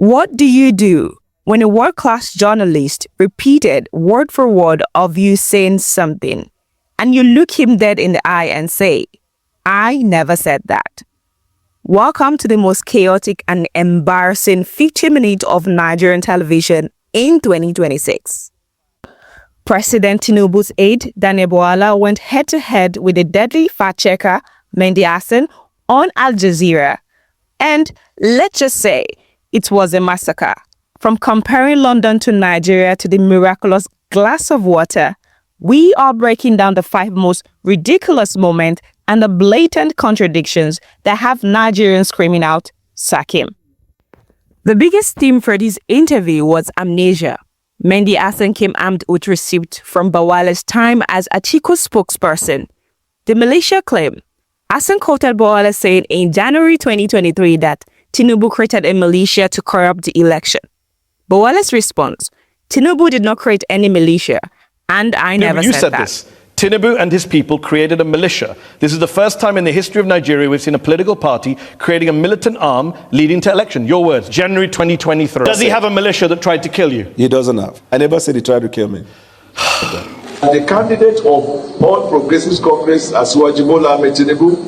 What do you do when a world-class journalist repeated word for word of you saying something, and you look him dead in the eye and say, "I never said that"? Welcome to the most chaotic and embarrassing 50 minutes of Nigerian television in 2026. President Tinubu's aide, Bwala, went head-to-head with the deadly fact-checker, Mehdi Hasan, on Al Jazeera. And let's just say, it was a massacre. From comparing London to Nigeria to the miraculous glass of water, we are breaking down the 5 most ridiculous moments and the blatant contradictions that have Nigerians screaming out, "Sack him." The biggest theme for this interview was amnesia. Mehdi Hasan came armed with receipts from Bwala's time as Atiku's spokesperson. The militia claim Hasan quoted Bwala saying in January 2023 that Tinubu created a militia to corrupt the election. Bwala's response, "Tinubu did not create any militia, and I never said that." This. Tinubu and his people created a militia. This is the first time in the history of Nigeria we've seen a political party creating a militant arm leading to election. Your words, January 2023. Does he have a militia that tried to kill you? He doesn't have. I never said he tried to kill me. The candidate of all Progressive Congress, Bola Tinubu,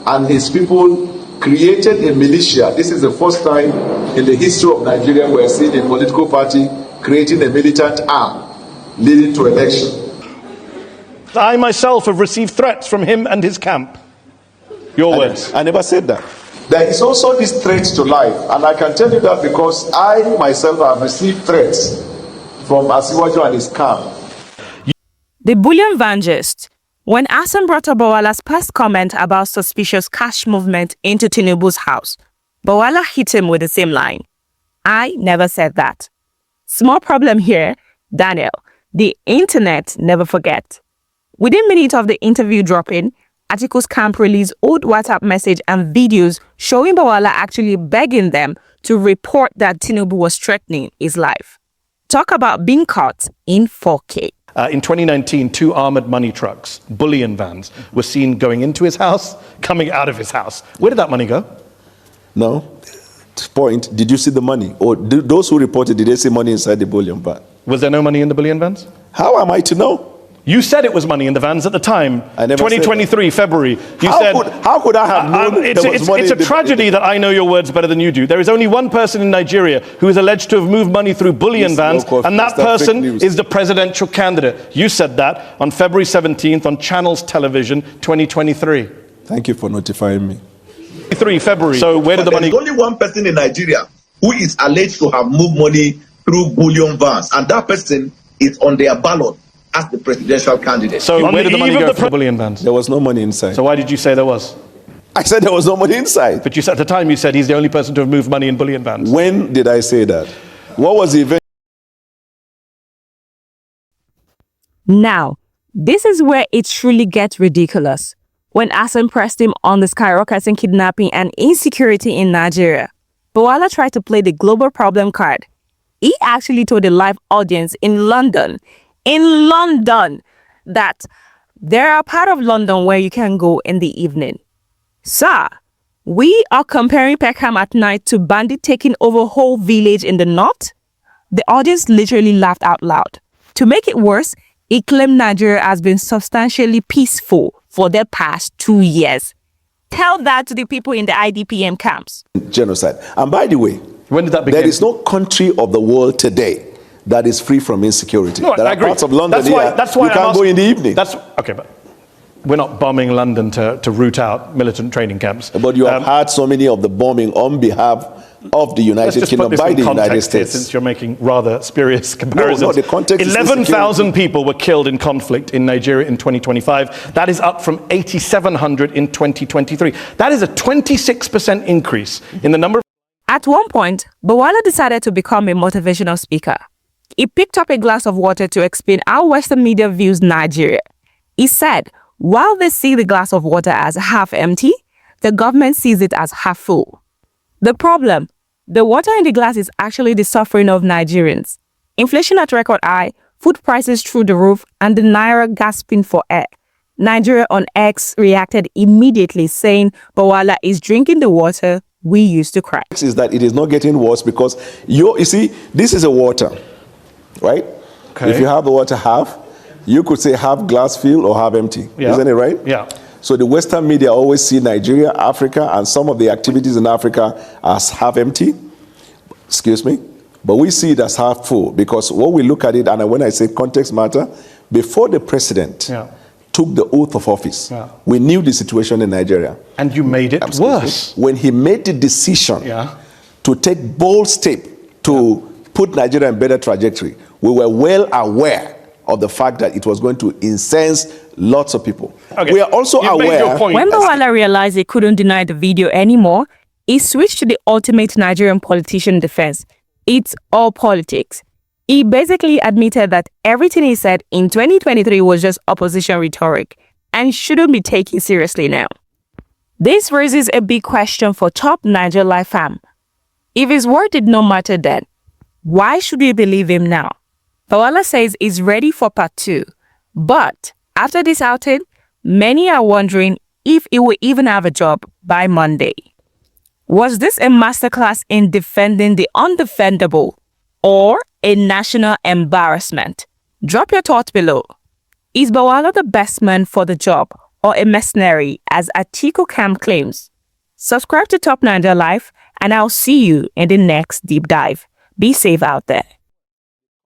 and his people created a militia. This is the first time in the history of Nigeria we are seeing a political party creating a militant arm leading to election. I myself have received threats from him and his camp. Your words. I never said that. There is also this threat to life, and I can tell you that because I myself have received threats from Asiwaju and his camp. The bullion van gist. When Hasan brought up Bwala's past comment about suspicious cash movement into Tinubu's house, Bwala hit him with the same line. "I never said that." Small problem here, Daniel. The internet never forgets. Within minutes of the interview dropping, Atiku's camp released old WhatsApp message and videos showing Bwala actually begging them to report that Tinubu was threatening his life. Talk about being caught in 4K. In 2019, 2 armored money trucks, bullion vans, were seen going into his house, coming out of his house. Where did that money go? No. Point, did you see the money? Or those who reported, did they see money inside the bullion van? Was there no money in the bullion vans? How am I to know? You said it was money in the vans at the time. I never 2023, February. You how could I have known it's a tragedy that I know your words better than you do. There is only one person in Nigeria who is alleged to have moved money through bullion vans, and that person is the presidential candidate. You said that on February 17th on Channels Television 2023. Thank you for notifying me. 3 February. So where did the money go? There's only one person in Nigeria who is alleged to have moved money through bullion vans, and that person is on their ballot as the presidential candidate. So where did the money go for bullion vans? There was no money inside. So why did you say there was? I said there was no money inside. But you said at the time you said he's the only person to have moved money in bullion vans. When did I say that? What was the event? Now, this is where it truly gets ridiculous. When Hasan pressed him on the skyrocketing kidnapping and insecurity in Nigeria, Bwala tried to play the global problem card. He actually told a live audience in London, that there are part of London where you can go in the evening. Sir, we are comparing Peckham at night to bandit taking over whole village in the north? The audience literally laughed out loud. To make it worse, he claimed Nigeria has been substantially peaceful for the past 2 years. Tell that to the people in the IDPM camps. Genocide. And by the way, when did that begin? There is no country of the world today that is free from insecurity. No, there I are agree. parts of London that's why you can't go in the evening. Okay, but we're not bombing London to root out militant training camps. But you have had so many of the bombing on behalf of the United Kingdom by the United States. Since you're making rather spurious comparisons. No, the context 11,000 people were killed in conflict in Nigeria in 2025. That is up from 8,700 in 2023. That is a 26% increase in the number of... At one point, Bwala decided to become a motivational speaker. He picked up a glass of water to explain how Western media views Nigeria. He said, while they see the glass of water as half empty, the government sees it as half full. The problem, the water in the glass is actually the suffering of Nigerians. Inflation at record high, food prices through the roof, and the naira gasping for air. Nigeria on X reacted immediately saying Bwala is drinking the water we used to cry. Is that it is not getting worse because you see, this is a water, right? Okay. If you have the water half, you could say half glass filled or half empty. Yeah. Isn't it right? Yeah. So the Western media always see Nigeria, Africa, and some of the activities in Africa as half empty. Excuse me. But we see it as half full because when we look at it, and when I say context matter, before the president took the oath of office, we knew the situation in Nigeria. And you made it worse. When he made the decision to take bold step to put Nigeria in better trajectory, we were well aware of the fact that it was going to incense lots of people. Okay. We are also aware. When Bwala realized he couldn't deny the video anymore, he switched to the ultimate Nigerian politician defense. It's all politics. He basically admitted that everything he said in 2023 was just opposition rhetoric and shouldn't be taken seriously now. This raises a big question for top Niger Life fam. If his word did not matter then, why should we believe him now? Bwala says he's ready for part 2, but after this outing, many are wondering if he will even have a job by Monday. Was this a masterclass in defending the undefendable or a national embarrassment? Drop your thoughts below. Is Bwala the best man for the job or a mercenary as Atiku Camp claims? Subscribe to Top Niger Life and I'll see you in the next deep dive. Be safe out there.